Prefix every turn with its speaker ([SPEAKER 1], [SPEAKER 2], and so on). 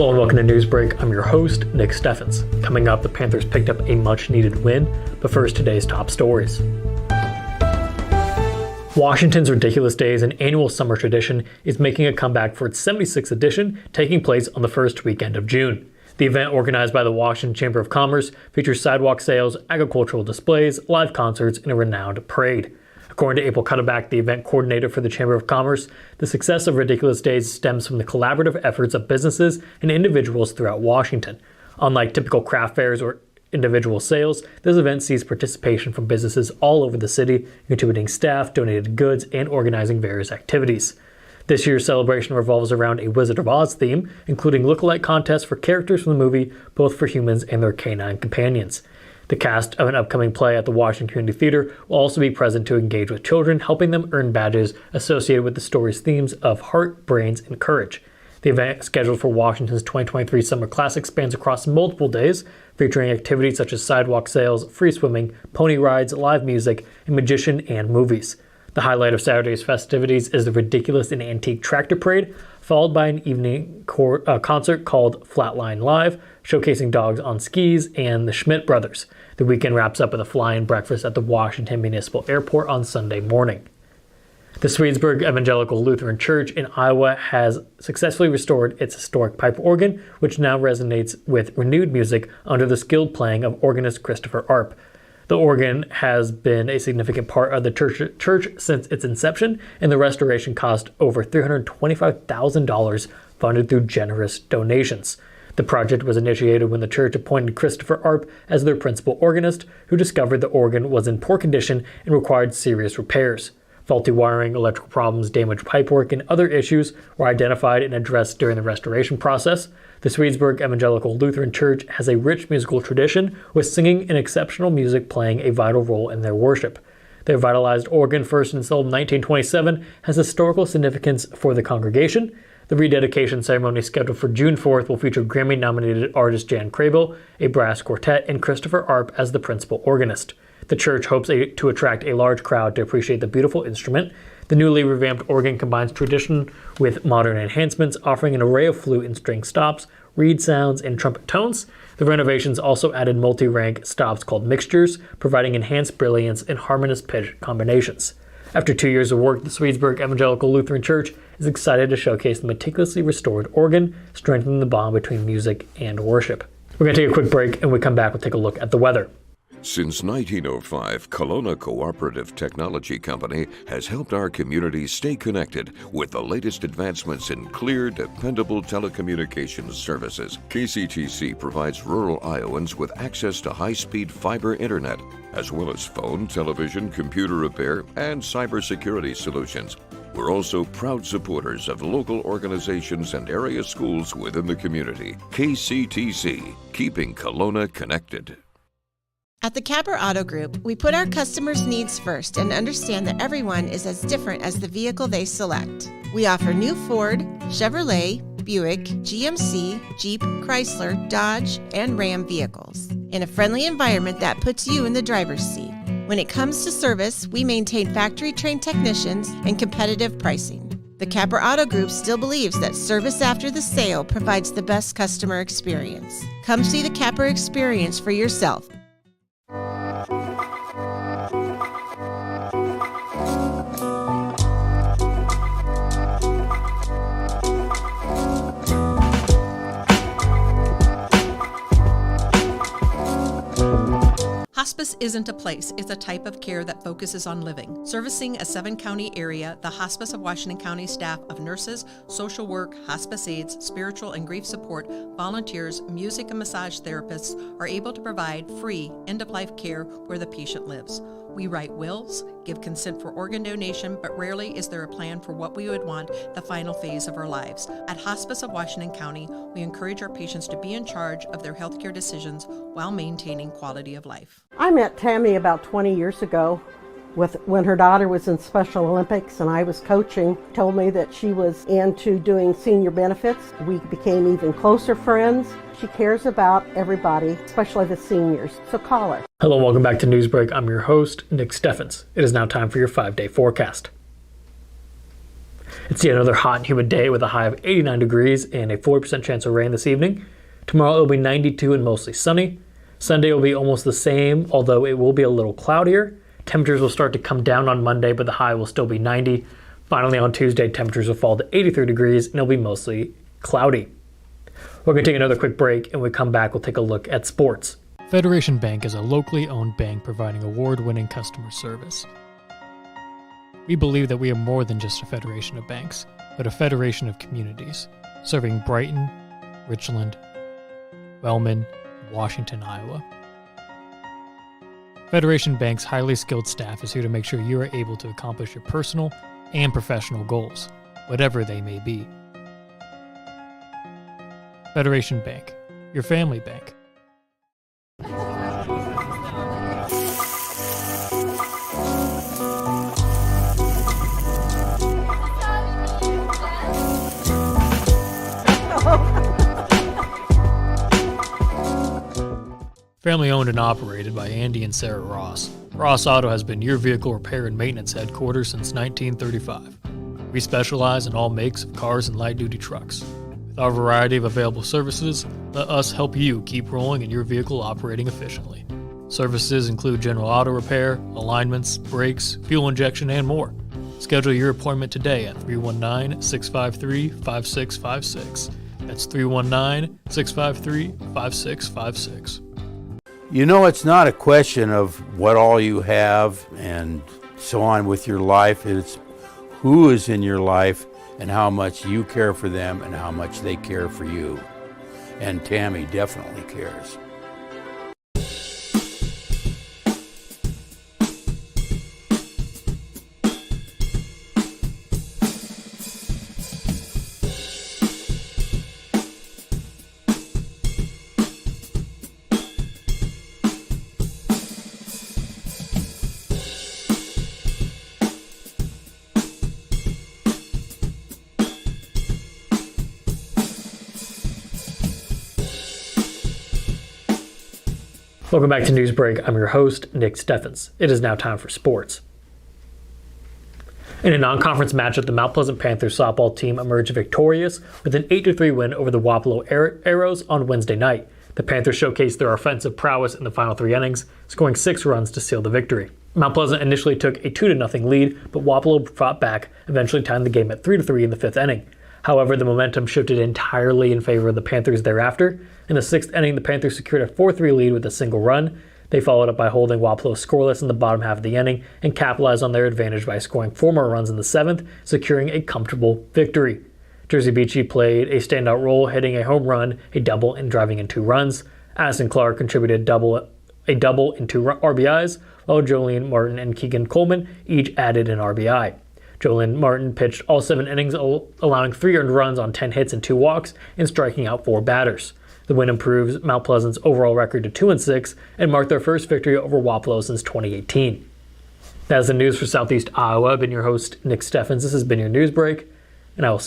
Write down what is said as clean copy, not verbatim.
[SPEAKER 1] Hello and welcome to Newsbreak. I'm your host, Nick Steffens. Coming up, the Panthers picked up a much-needed win, but first, today's top stories. Washington's Ridiculous Days, an annual summer tradition, is making a comeback for its 76th edition, taking place on the first weekend of June. The event, organized by the Washington Chamber of Commerce, features sidewalk sales, agricultural displays, live concerts, and a renowned parade. According to April Cutterback, the event coordinator for the Chamber of Commerce, the success of Ridiculous Days stems from the collaborative efforts of businesses and individuals throughout Washington. Unlike typical craft fairs or individual sales, this event sees participation from businesses all over the city, contributing staff, donated goods, and organizing various activities. This year's celebration revolves around a Wizard of Oz theme, including lookalike contests for characters from the movie, both for humans and their canine companions. The cast of an upcoming play at the Washington Community Theater will also be present to engage with children, helping them earn badges associated with the story's themes of heart, brains, and courage. The event, scheduled for Washington's 2023 Summer Classic, spans across multiple days, featuring activities such as sidewalk sales, free swimming, pony rides, live music, and magician and movies. The highlight of Saturday's festivities is the Ridiculous and Antique Tractor Parade, followed by an evening concert called Flatline Live, showcasing dogs on skis and the Schmidt Brothers. The weekend wraps up with a fly-in breakfast at the Washington Municipal Airport on Sunday morning. The Swedesburg Evangelical Lutheran Church in Iowa has successfully restored its historic pipe organ, which now resonates with renewed music under the skilled playing of organist Christopher Arp. The organ has been a significant part of the church since its inception, and the restoration cost over $325,000 funded through generous donations. The project was initiated when the church appointed Christopher Arp as their principal organist, who discovered the organ was in poor condition and required serious repairs. Faulty wiring, electrical problems, damaged pipework, and other issues were identified and addressed during the restoration process. The Swedesburg Evangelical Lutheran Church has a rich musical tradition, with singing and exceptional music playing a vital role in their worship. Their vitalized organ, first installed in 1927, has historical significance for the congregation. The rededication ceremony, scheduled for June 4th, will feature Grammy-nominated artist Jan Crable, a brass quartet, and Christopher Arp as the principal organist. The church hopes to attract a large crowd to appreciate the beautiful instrument. The newly revamped organ combines tradition with modern enhancements, offering an array of flute and string stops, reed sounds, and trumpet tones. The renovations also added multi-rank stops called mixtures, providing enhanced brilliance and harmonious pitch combinations. After 2 years of work, the Swedesburg Evangelical Lutheran Church is excited to showcase the meticulously restored organ, strengthening the bond between music and worship. We're going to take a quick break, and when we come back, we'll take a look at the weather.
[SPEAKER 2] Since 1905, Kelowna Cooperative Technology Company has helped our community stay connected with the latest advancements in clear, dependable telecommunications services. KCTC provides rural Iowans with access to high-speed fiber internet, as well as phone, television, computer repair, and cybersecurity solutions. We're also proud supporters of local organizations and area schools within the community. KCTC, keeping Kelowna connected.
[SPEAKER 3] At the Capper Auto Group, we put our customers' needs first and understand that everyone is as different as the vehicle they select. We offer new Ford, Chevrolet, Buick, GMC, Jeep, Chrysler, Dodge, and Ram vehicles in a friendly environment that puts you in the driver's seat. When it comes to service, we maintain factory-trained technicians and competitive pricing. The Capper Auto Group still believes that service after the sale provides the best customer experience. Come see the Capper experience for yourself.
[SPEAKER 4] Hospice isn't a place, it's a type of care that focuses on living. Servicing a 7-county area, the Hospice of Washington County staff of nurses, social work, hospice aides, spiritual and grief support, volunteers, music and massage therapists are able to provide free end-of-life care where the patient lives. We write wills, give consent for organ donation, but rarely is there a plan for what we would want the final phase of our lives. At Hospice of Washington County, we encourage our patients to be in charge of their healthcare decisions while maintaining quality of life.
[SPEAKER 5] I met Tammy about 20 years ago when her daughter was in Special Olympics and I was coaching. Told me that she was into doing senior benefits. We became even closer friends. She cares about everybody, especially the seniors, so call her.
[SPEAKER 1] Hello and welcome back to Newsbreak. I'm your host, Nick Steffens. It is now time for your 5-day forecast. It's yet another hot and humid day with a high of 89 degrees and a 40% chance of rain this evening. Tomorrow it will be 92 and mostly sunny. Sunday will be almost the same, although it will be a little cloudier. Temperatures will start to come down on Monday, but the high will still be 90. Finally, on Tuesday, temperatures will fall to 83 degrees and it'll be mostly cloudy. We're going to take another quick break, and when we come back, we'll take a look at sports.
[SPEAKER 6] Federation Bank is a locally owned bank providing award-winning customer service. We believe that we are more than just a federation of banks, but a federation of communities, serving Brighton, Richland, Wellman, and Washington, Iowa. Federation Bank's highly skilled staff is here to make sure you are able to accomplish your personal and professional goals, whatever they may be. Federation Bank, your family bank. Family owned and operated by Andy and Sarah Ross, Ross Auto has been your vehicle repair and maintenance headquarters since 1935. We specialize in all makes of cars and light-duty trucks. With our variety of available services, let us help you keep rolling and your vehicle operating efficiently. Services include general auto repair, alignments, brakes, fuel injection, and more. Schedule your appointment today at 319-653-5656. That's 319-653-5656.
[SPEAKER 7] You know, it's not a question of what all you have and so on with your life. It's who is in your life and how much you care for them and how much they care for you. And Tammy definitely cares.
[SPEAKER 1] Welcome back to Newsbreak. I'm your host, Nick Steffens. It is now time for sports. In a non-conference matchup, the Mount Pleasant Panthers softball team emerged victorious with an 8-3 win over the Wapello Arrows on Wednesday night. The Panthers showcased their offensive prowess in the final 3 innings, scoring 6 runs to seal the victory. Mount Pleasant initially took a 2-0 lead, but Wapello fought back, eventually tying the game at 3-3 in the 5th inning. However, the momentum shifted entirely in favor of the Panthers thereafter. In the 6th inning, the Panthers secured a 4-3 lead with a single run. They followed up by holding Wapello scoreless in the bottom half of the inning and capitalized on their advantage by scoring 4 more runs in the 7th, securing a comfortable victory. Jersey Beachy played a standout role, hitting a home run, a double, and driving in 2 runs. Addison Clark contributed a double and 2 RBIs, while Jolene Martin and Keegan Coleman each added an RBI. Jolene Martin pitched all 7 innings, allowing 3 earned runs on 10 hits and 2 walks, and striking out 4 batters. The win improves Mount Pleasant's overall record to 2-6 and marked their first victory over Wapello since 2018. That is the news for Southeast Iowa. I've been your host, Nick Steffens. This has been your Newsbreak, and I will see you